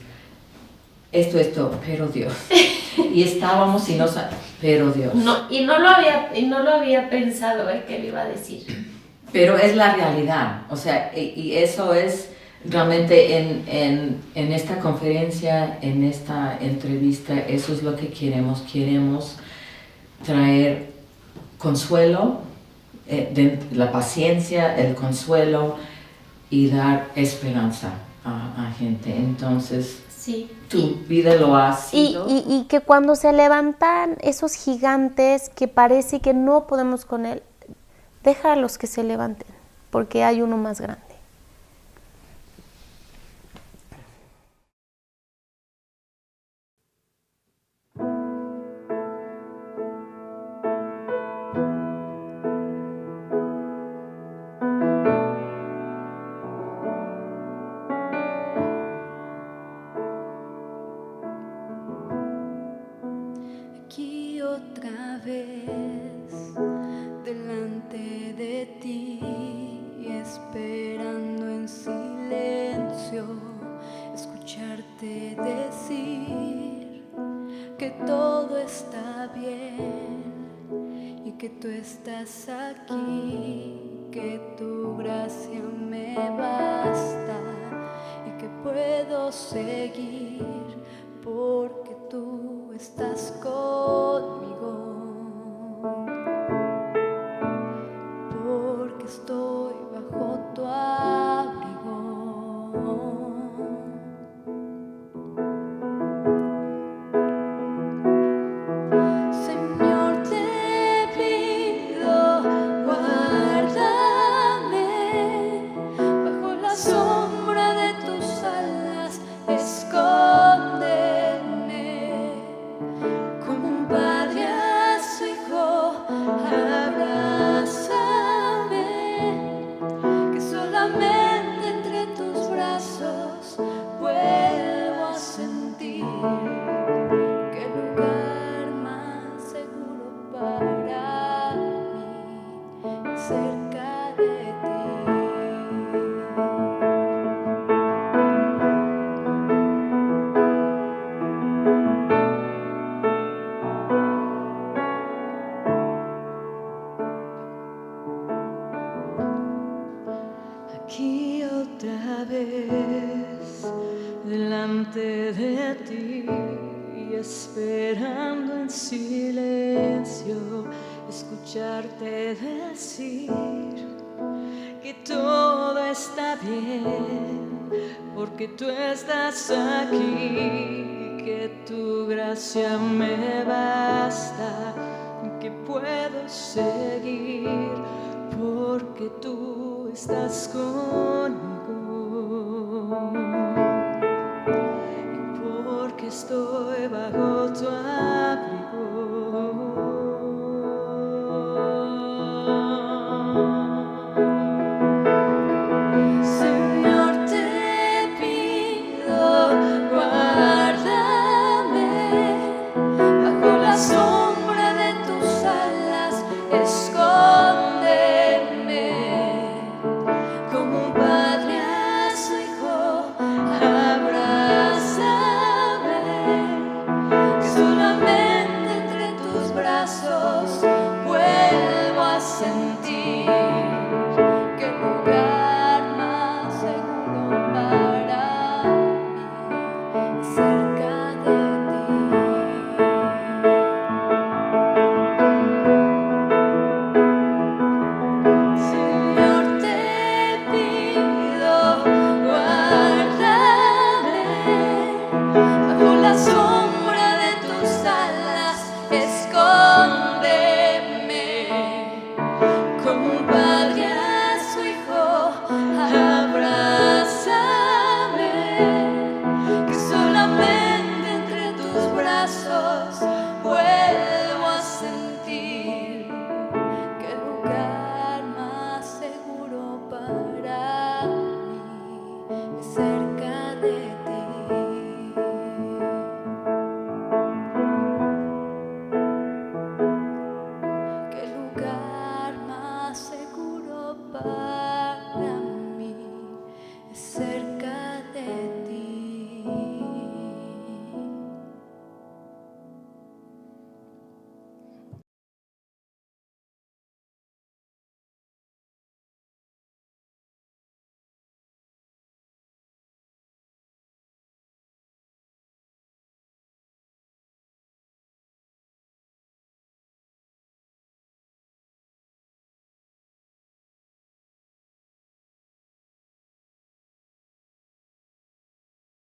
pero Dios. Y estábamos y no pero Dios. No lo había pensado que le iba a decir. Pero es la realidad, o sea, y eso es realmente en esta conferencia, en esta entrevista, eso es lo que queremos. Queremos traer consuelo, la paciencia, el consuelo y dar esperanza a gente. Entonces, sí. Tu vida lo ha sido. Y que cuando se levantan esos gigantes que parece que no podemos con él, déjalos que se levanten, porque hay uno más grande. Aquí otra vez, delante de ti, esperando en silencio, escucharte decir que todo está bien y que tú estás aquí, que tu gracia me basta y que puedo seguir porque tú estás conmigo, porque estoy bajo tu abrigo. Señor, te pido, guárdame bajo la sombra de tus alas, escóndeme como un padre a su hijo, abrázame otra vez delante de ti, esperando en silencio escucharte decir que todo está bien, porque tú estás aquí, que tu gracia me basta, que puedo seguir, porque tú estás conmigo.